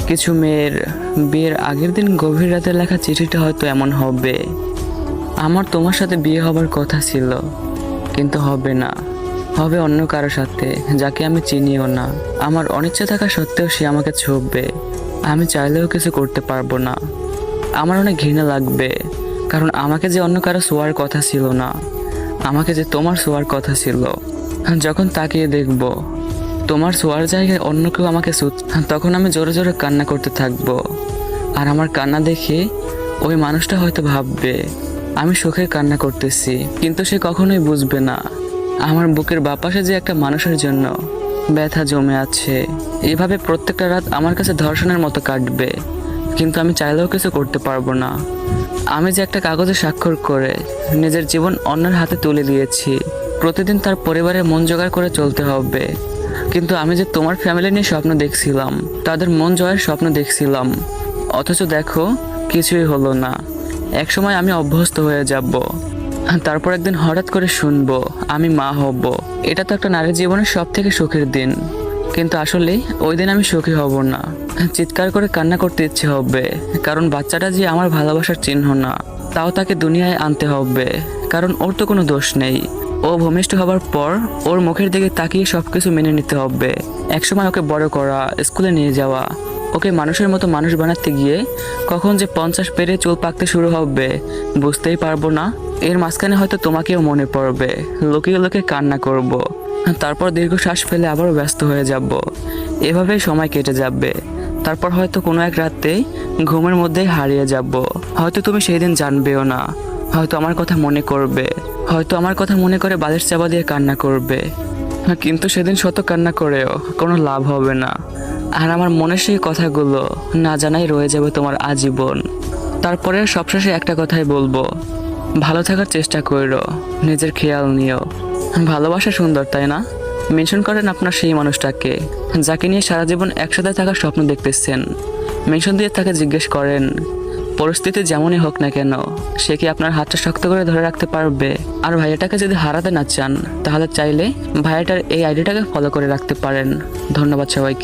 কিছু মেয়ের বিয়ের আগের দিন গভীর রাতে লেখা চিঠিটা হয়তো এমন হবে, আমার তোমার সাথে বিয়ে হবার কথা ছিল, কিন্তু হবে না, হবে অন্য কারো সাথে যাকে আমি চিনিও না। আমার অনিচ্ছা থাকা সত্ত্বেও সে আমাকে ছুঁবে, আমি চাইলেও কিছু করতে পারবো না। আমার অনেক ঘৃণা লাগবে, কারণ আমাকে যে অন্য কারো ছোঁয়ার কথা ছিল না, আমাকে যে তোমার ছোঁয়ার কথা ছিল। যখন তাকিয়ে দেখবো তোমার ছোঁয়ার জায়গায় অন্য কেউ আমাকে তখন আমি জোরে জোরে কান্না করতে থাকবো। আর আমার কান্না দেখে ওই মানুষটা হয়তো ভাববে আমি সুখের কান্না করতেছি, কিন্তু সে কখনোই বুঝবে না আমার বুকের বাপাশে যে একটা মানুষের জন্য ব্যথা জমে আছে। এভাবে প্রত্যেকটা রাত আমার কাছে ধর্ষণের মতো কাটবে, কিন্তু আমি চাইলেও কিছু করতে পারবো না। আমি যে একটা কাগজে স্বাক্ষর করে নিজের জীবন অন্যের হাতে তুলে দিয়েছি, প্রতিদিন তার পরিবারের মন জোগাড় করে চলতে হবে। কিন্তু আমি যে তোমার ফ্যামিলি নিয়ে স্বপ্ন দেখছিলাম, তাদের মন জয়ের স্বপ্ন দেখছিলাম, অথচ দেখো কিছুই হলো না। একসময় আমি অভ্যস্ত হয়ে যাব, তারপর একদিন হঠাৎ করে শুনবো আমি মা হব। এটা তো একটা নারীর জীবনের সব থেকে সুখের দিন, কিন্তু আসলে ওই দিন আমি সুখী হব না। চিৎকার করে কান্না করতে ইচ্ছে হবে, কারণ বাচ্চাটা যে আমার ভালোবাসার চিহ্ন না, তাও তাকে দুনিয়ায় আনতে হবে, কারণ ওর তো কোনো দোষ নেই। ও ভূমিষ্ঠ হবার পর ওর মুখের দিকে তাকিয়ে সবকিছু মেনে নিতে হবে। একসময় ওকে বড় করা, স্কুলে নিয়ে যাওয়া, ওকে মানুষের মতো মানুষ বানাতে গিয়ে কখন যে 50 পেরে চুল পাকতে শুরু হবে বুঝতেই পারবো না। এর মাঝখানে হয়তো তোমাকেও মনে পড়বে, লুকিয়ে লুকিয়ে কান্না করব, তারপর দীর্ঘশ্বাস ফেলে আবারও ব্যস্ত হয়ে যাব। এভাবেই সময় কেটে যাবে। তারপর হয়তো কোনো এক রাতে ঘুমের মধ্যেই হারিয়ে যাব। হয়তো তুমি সেই দিন জানবেও না, হয়তো আমার কথা মনে করবে, হয়তো আমার কথা মনে করে বালিশ চাপা দিয়ে কান্না করবে, কিন্তু সেদিন শত কান্না করেও কোনো লাভ হবে না। আর আমার মনের সেই কথাগুলো না জানাই রয়ে যাবে তোমার আজীবন। তারপরে সবশেষে একটা কথাই বলবো, ভালো থাকার চেষ্টা করো, নিজের খেয়াল নিও। ভালোবাসা সুন্দর, তাই না? মেনশন করেন আপনার সেই মানুষটাকে যাকে নিয়ে সারা জীবন একসাথে থাকার স্বপ্ন দেখতেছেন। মেনশন দিয়ে তাকে জিজ্ঞেস করেন পরিস্থিতি যেমনই হোক না কেন সে কি আপনার হাতটা শক্ত করে ধরে রাখতে পারবে। আর ভাইয়াটাকে যদি হারাতে না চান, তাহলে চাইলে ভাইয়াটার এই আইডিটাকে ফলো করে রাখতে পারেন। ধন্যবাদ সবাইকে।